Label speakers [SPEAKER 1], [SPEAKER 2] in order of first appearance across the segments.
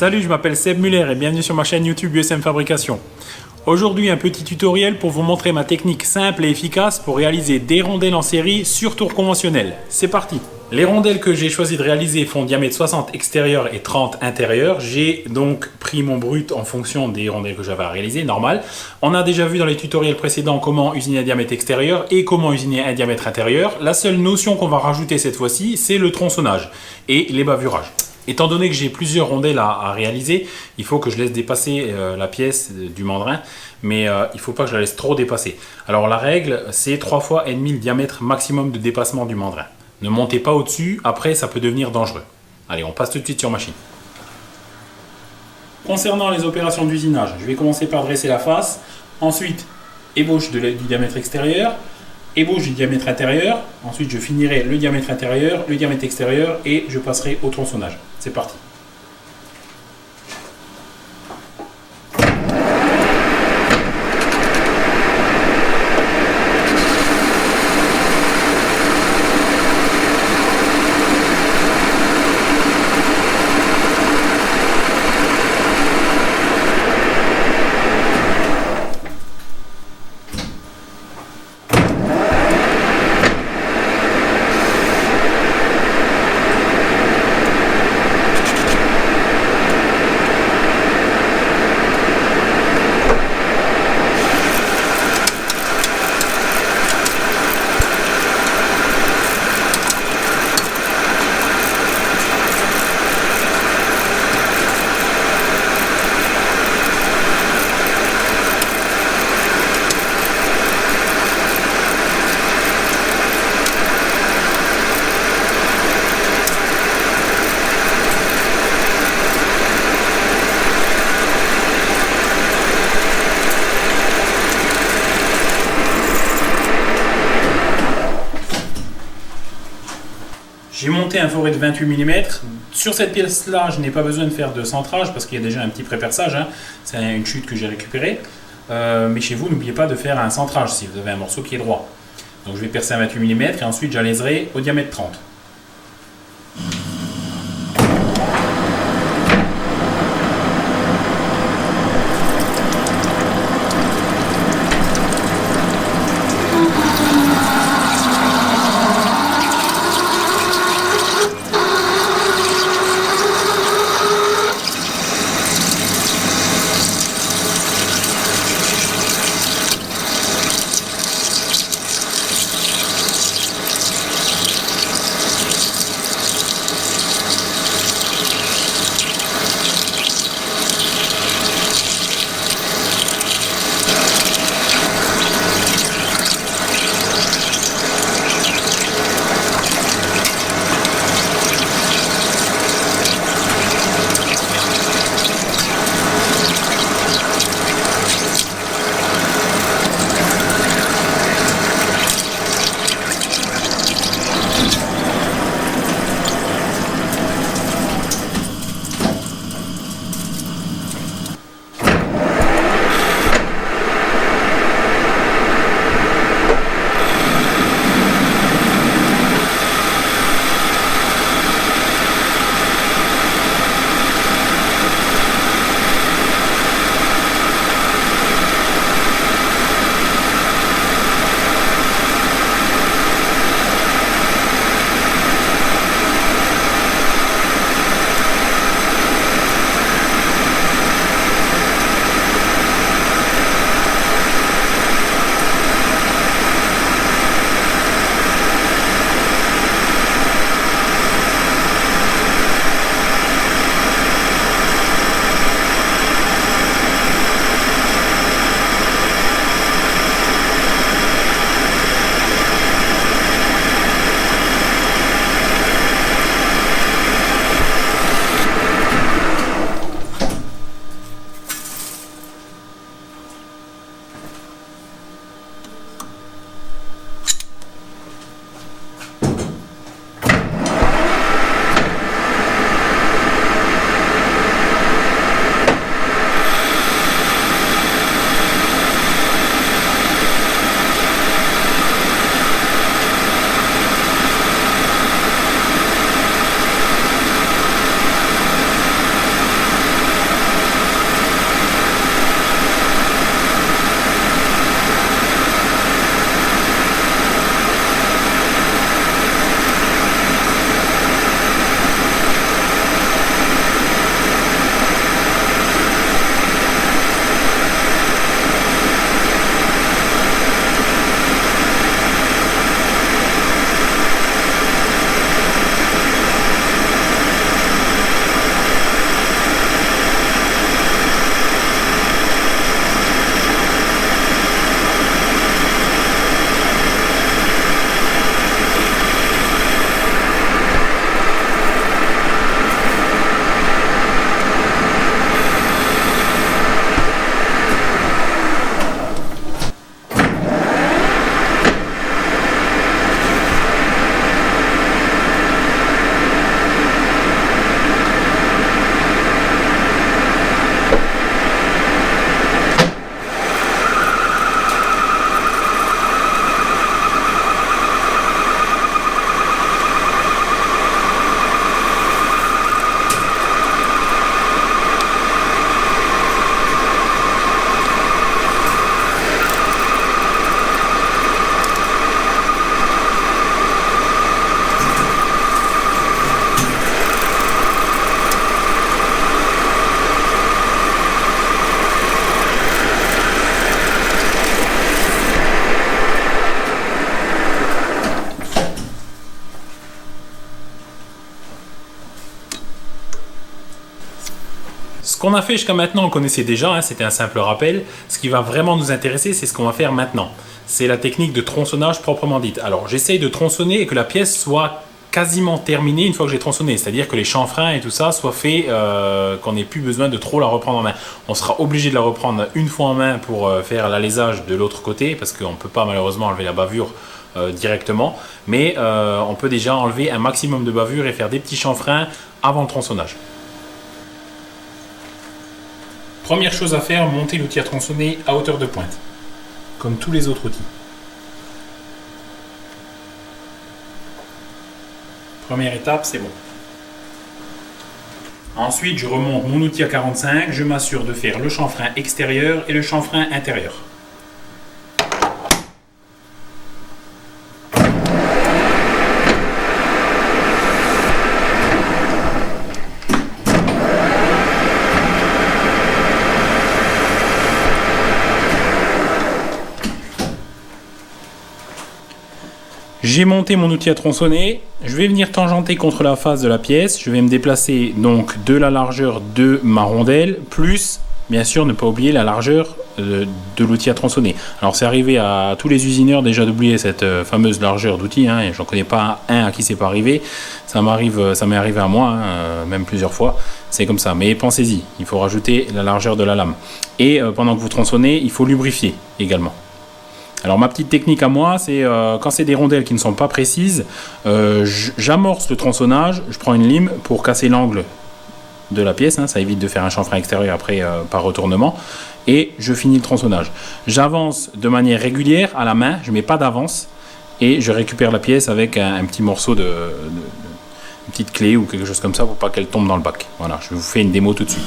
[SPEAKER 1] Salut, je m'appelle Seb Muller et bienvenue sur ma chaîne YouTube USM Fabrication. Aujourd'hui, un petit tutoriel pour vous montrer ma technique simple et efficace pour réaliser des rondelles en série sur tour conventionnel. C'est parti! Les rondelles que j'ai choisi de réaliser font diamètre 60 extérieur et 30 intérieur. J'ai donc pris mon brut en fonction des rondelles que j'avais à réaliser, normal. On a déjà vu dans les tutoriels précédents comment usiner un diamètre extérieur et comment usiner un diamètre intérieur. La seule notion qu'on va rajouter cette fois-ci, c'est le tronçonnage et les bavurages. Étant donné que j'ai plusieurs rondelles à réaliser, il faut que je laisse dépasser la pièce du mandrin, mais il ne faut pas que je la laisse trop dépasser. Alors la règle, c'est 3 fois et demi le diamètre maximum de dépassement du mandrin. Ne montez pas au-dessus, après ça peut devenir dangereux. Allez, on passe tout de suite sur machine. Concernant les opérations d'usinage, je vais commencer par dresser la face, ensuite ébauche du diamètre extérieur, ébauche du diamètre intérieur, ensuite je finirai le diamètre intérieur, le diamètre extérieur et je passerai au tronçonnage. C'est parti. J'ai monté un foret de 28 mm. Sur cette pièce-là, je n'ai pas besoin de faire de centrage parce qu'il y a déjà un petit pré-perçage. C'est une chute que j'ai récupérée. Mais chez vous, n'oubliez pas de faire un centrage si vous avez un morceau qui est droit. Donc je vais percer à 28 mm et ensuite j'alaiserai au diamètre 30. qu'on a fait jusqu'à maintenant, on connaissait déjà, hein, c'était un simple rappel. Ce qui va vraiment nous intéresser, c'est ce qu'on va faire maintenant. C'est la technique de tronçonnage proprement dite. Alors, j'essaye de tronçonner et que la pièce soit quasiment terminée une fois que j'ai tronçonné. C'est-à-dire que les chanfreins et tout ça soient faits, qu'on n'ait plus besoin de trop la reprendre en main. On sera obligé de la reprendre une fois en main pour faire l'alésage de l'autre côté, parce qu'on ne peut pas malheureusement enlever la bavure directement. Mais on peut déjà enlever un maximum de bavure et faire des petits chanfreins avant le tronçonnage. Première chose à faire, monter l'outil à tronçonner à hauteur de pointe, comme tous les autres outils. Première étape, c'est bon. Ensuite, je remonte mon outil à 45, je m'assure de faire le chanfrein extérieur et le chanfrein intérieur. J'ai monté mon outil à tronçonner, je vais venir tangenter contre la face de la pièce, je vais me déplacer donc de la largeur de ma rondelle, plus bien sûr ne pas oublier la largeur de l'outil à tronçonner. Alors c'est arrivé à tous les usineurs déjà d'oublier cette fameuse largeur d'outil, hein, et j'en connais pas un à qui c'est pas arrivé, ça m'est arrivé à moi, hein, même plusieurs fois, c'est comme ça, mais pensez-y, il faut rajouter la largeur de la lame. Et pendant que vous tronçonnez, il faut lubrifier également. Alors ma petite technique à moi, c'est quand c'est des rondelles qui ne sont pas précises, j'amorce le tronçonnage, je prends une lime pour casser l'angle de la pièce, hein, ça évite de faire un chanfrein extérieur après par retournement, et je finis le tronçonnage. J'avance de manière régulière à la main, je ne mets pas d'avance, et je récupère la pièce avec un petit morceau une petite clé ou quelque chose comme ça pour pas qu'elle tombe dans le bac. Voilà, je vous fais une démo tout de suite.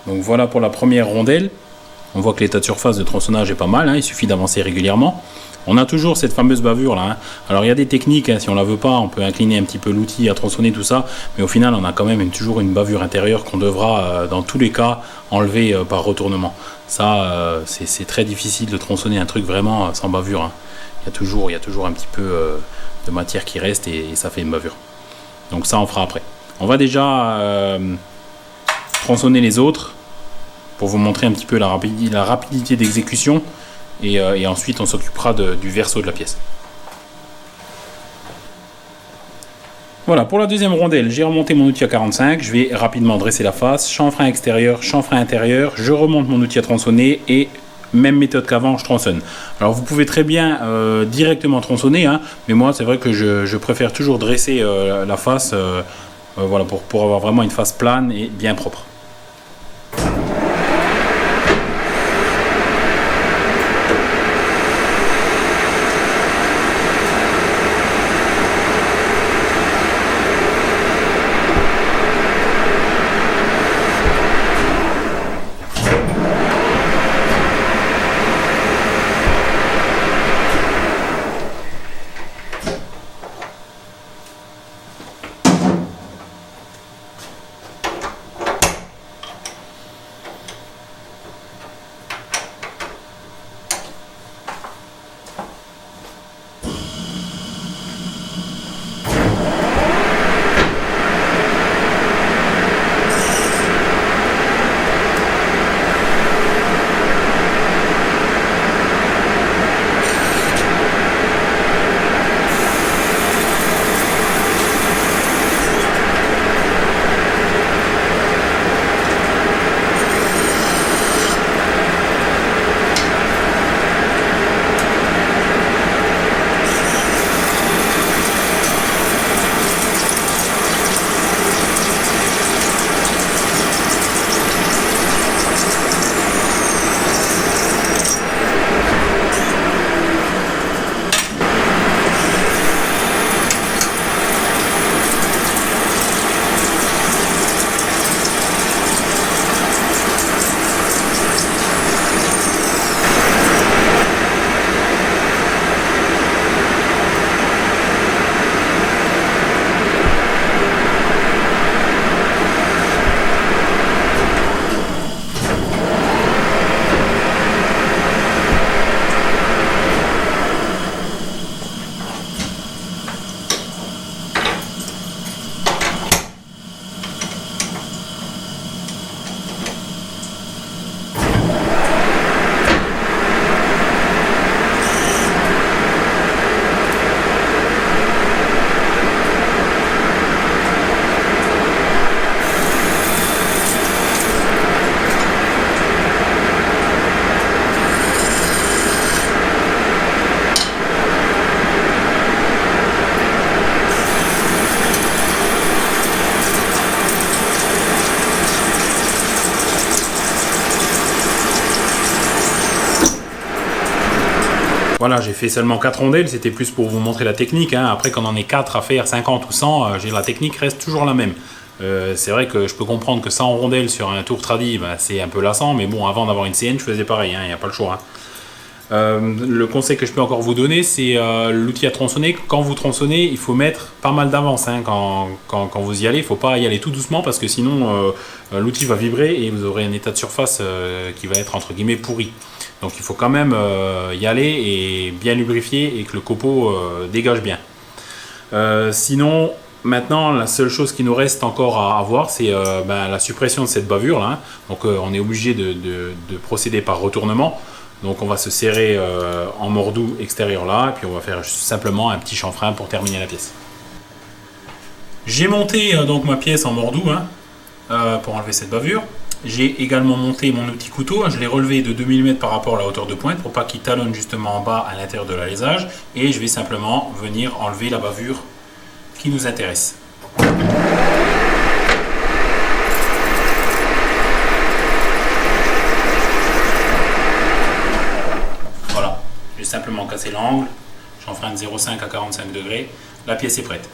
[SPEAKER 1] Donc voilà pour la première rondelle. On voit que l'état de surface de tronçonnage est pas mal, hein, il suffit d'avancer régulièrement. On a toujours cette fameuse bavure là, hein. Alors il y a des techniques, hein, si on la veut pas, on peut incliner un petit peu l'outil à tronçonner tout ça, mais au final on a quand même toujours une bavure intérieure qu'on devra dans tous les cas enlever par retournement. Ça c'est très difficile de tronçonner un truc vraiment sans bavure, hein. Il y a toujours un petit peu de matière qui reste et ça fait une bavure. Donc ça on fera après. On va déjà tronçonner les autres pour vous montrer un petit peu la rapidité d'exécution et ensuite on s'occupera du verso de la pièce. Voilà, pour la deuxième rondelle, j'ai remonté mon outil à 45, je vais rapidement dresser la face, chanfrein extérieur, chanfrein intérieur, je remonte mon outil à tronçonner et même méthode qu'avant, je tronçonne. Alors vous pouvez très bien directement tronçonner, hein, mais moi c'est vrai que je préfère toujours dresser la face voilà, pour avoir vraiment une face plane et bien propre. Voilà, j'ai fait seulement 4 rondelles, c'était plus pour vous montrer la technique, hein. Après, quand on en est 4 à faire 50 ou 100, la technique reste toujours la même. C'est vrai que je peux comprendre que 100 rondelles sur un tour tradi, c'est un peu lassant, mais bon, avant d'avoir une CN, je faisais pareil, il n'y a pas le choix. Le conseil que je peux encore vous donner, c'est l'outil à tronçonner. Quand vous tronçonnez, il faut mettre pas mal d'avance, hein. Quand vous y allez, il ne faut pas y aller tout doucement parce que sinon l'outil va vibrer et vous aurez un état de surface qui va être entre guillemets pourri. Donc il faut quand même y aller et bien lubrifier et que le copeau dégage bien. Sinon, maintenant, la seule chose qui nous reste encore à voir, c'est la suppression de cette bavure là, hein. Donc on est obligé de procéder par retournement. Donc on va se serrer en mordou extérieur là, et puis on va faire simplement un petit chanfrein pour terminer la pièce. J'ai monté donc ma pièce en mordou, hein, pour enlever cette bavure. J'ai également monté mon outil couteau, je l'ai relevé de 2 mm par rapport à la hauteur de pointe pour pas qu'il talonne justement en bas à l'intérieur de l'alésage. Et je vais simplement venir enlever la bavure qui nous intéresse. Voilà, j'ai simplement cassé l'angle, j'enfreins de 0,5 à 45 degrés, la pièce est prête.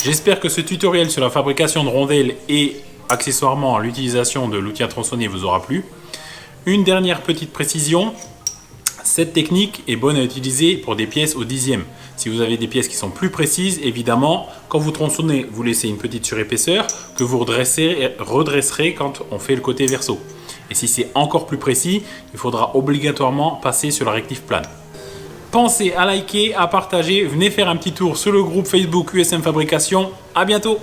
[SPEAKER 1] J'espère que ce tutoriel sur la fabrication de rondelles et accessoirement l'utilisation de l'outil à tronçonner vous aura plu. Une dernière petite précision, cette technique est bonne à utiliser pour des pièces au dixième. Si vous avez des pièces qui sont plus précises, évidemment, quand vous tronçonnez, vous laissez une petite surépaisseur que vous redresserez quand on fait le côté verso. Et si c'est encore plus précis, il faudra obligatoirement passer sur la rectif plane. Pensez à liker, à partager, venez faire un petit tour sur le groupe Facebook USM Fabrication. À bientôt!